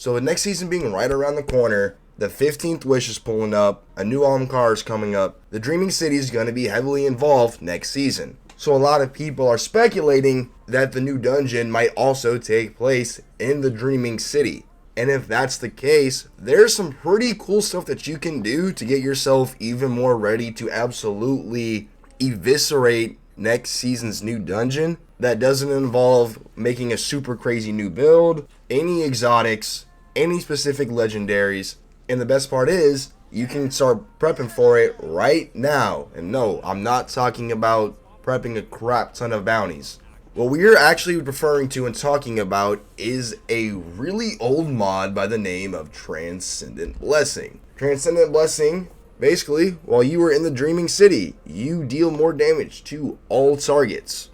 So the next season being right around the corner, the 15th Wish is pulling up, a new car is coming up, the Dreaming City is going to be heavily involved next season. So a lot of people are speculating that the new dungeon might also take place in the Dreaming City. And if that's the case, there's some pretty cool stuff that you can do to get yourself even more ready to absolutely eviscerate next season's new dungeon that doesn't involve making a super crazy new build, any exotics, any specific legendaries. And the best part is, you can start prepping for it right now. And no, I'm not talking about prepping a crap ton of bounties. What we're actually referring to and talking about is a really old mod by the name of Transcendent Blessing. Transcendent Blessing, basically, while you are in the Dreaming City, you deal more damage to all targets.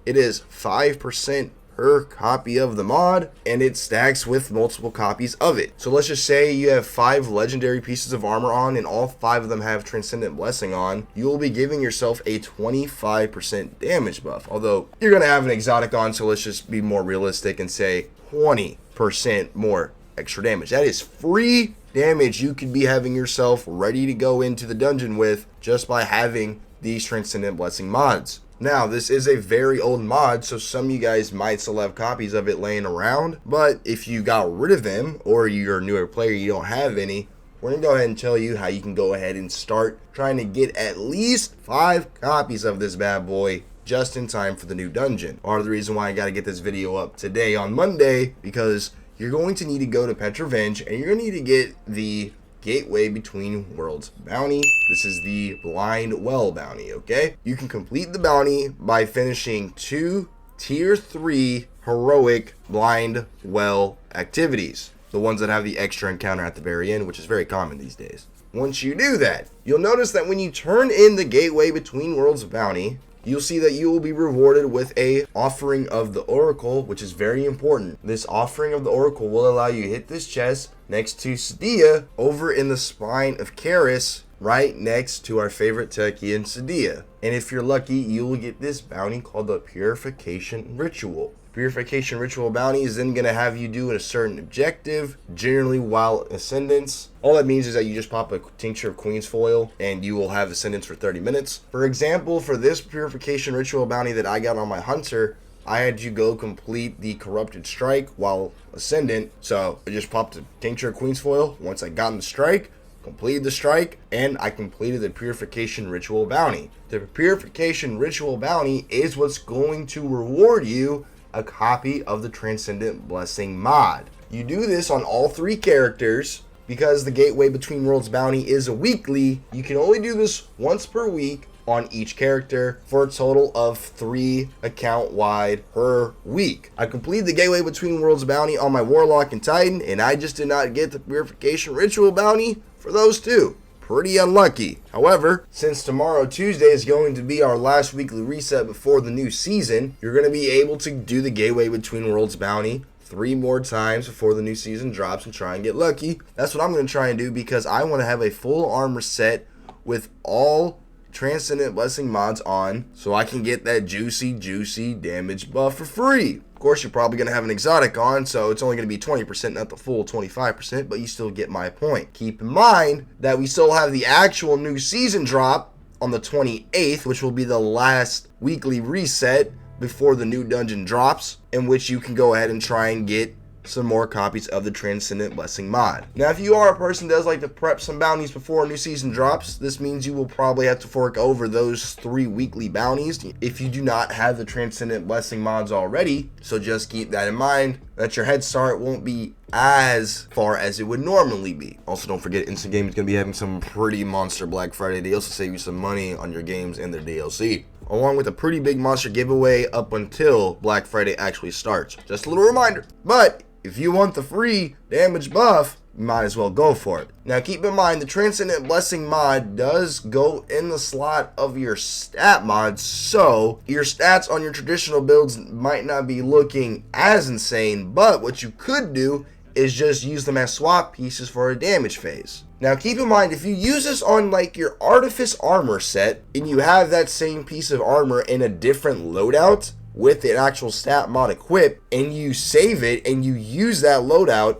It is 5% per copy of the mod, and it stacks with multiple copies of it. So let's just say you have 5 legendary pieces of armor on and all 5 of them have Transcendent Blessing on. You will be giving yourself a 25% damage buff, although you're going to have an exotic on, so let's just be more realistic and say 20% more extra damage. That is free damage you could be having yourself ready to go into the dungeon with just by having these Transcendent Blessing mods. Now, this is a very old mod, so some of you guys might still have copies of it laying around, but if you got rid of them, or you're a newer player, you don't have any, we're going to go ahead and tell you how you can go ahead and start trying to get at least 5 copies of this bad boy just in time for the new dungeon. Part of the reason why I got to get this video up today on Monday, because you're going to need to go to Pet Revenge, and you're going to need to get the Gateway Between Worlds bounty. This is the Blind Well bounty, okay? You can complete the bounty by finishing 2 tier 3 heroic Blind Well activities. The ones that have the extra encounter at the very end, which is very common these days. Once you do that, you'll notice that when you turn in the Gateway Between Worlds bounty, you'll see that you will be rewarded with a Offering of the Oracle, which is very important. This Offering of the Oracle will allow you to hit this chest next to Sadia over in the Spine of Karis, right next to our favorite techie in Sadia. And if you're lucky, you will get this bounty called the Purification Ritual. Purification Ritual bounty is then going to have you do a certain objective, generally while Ascendance. All that means is that you just pop a Tincture of Queen's Foil and you will have Ascendance for 30 minutes. For example, for this Purification Ritual bounty that I got on my Hunter, I had to go complete the Corrupted Strike while Ascendant. So I just popped a Tincture of Queen's Foil. Once I got in the strike, completed the strike, and I completed the Purification Ritual bounty. The Purification Ritual bounty is what's going to reward you a copy of the Transcendent Blessing mod. You do this on all 3 characters. Because the Gateway Between Worlds bounty is a weekly, you can only do this once per week on each character for a total of 3 account wide per week. I completed the Gateway Between Worlds bounty on my Warlock and Titan, and I just did not get the Purification Ritual bounty for those 2. Pretty unlucky. However, since tomorrow, Tuesday, is going to be our last weekly reset before the new season, you're going to be able to do the Gateway Between Worlds bounty 3 more times before the new season drops and try and get lucky. That's what I'm going to try and do, because I want to have a full armor set with all Transcendent Blessing mods on, so I can get that juicy damage buff for free. Of course, you're probably going to have an exotic on, so it's only going to be 20%, not the full 25%, but you still get my point. Keep in mind that we still have the actual new season drop on the 28th, which will be the last weekly reset before the new dungeon drops, in which you can go ahead and try and get some more copies of the Transcendent Blessing mod. Now, if you are a person that does like to prep some bounties before a new season drops, this means you will probably have to fork over those 3 weekly bounties if you do not have the Transcendent Blessing mods already. So just keep that in mind, that your head start won't be as far as it would normally be. Also, don't forget, Instant Game is going to be having some pretty monster Black Friday deals to save you some money on your games and their DLC, along with a pretty big monster giveaway up until Black Friday actually starts. Just a little reminder. But if you want the free damage buff, you might as well go for it. Now keep in mind, the Transcendent Blessing mod does go in the slot of your stat mods, so your stats on your traditional builds might not be looking as insane, but what you could do is just use them as swap pieces for a damage phase. Now keep in mind, if you use this on like your Artifice armor set, and you have that same piece of armor in a different loadout with the actual stat mod equipped, and you save it and you use that loadout,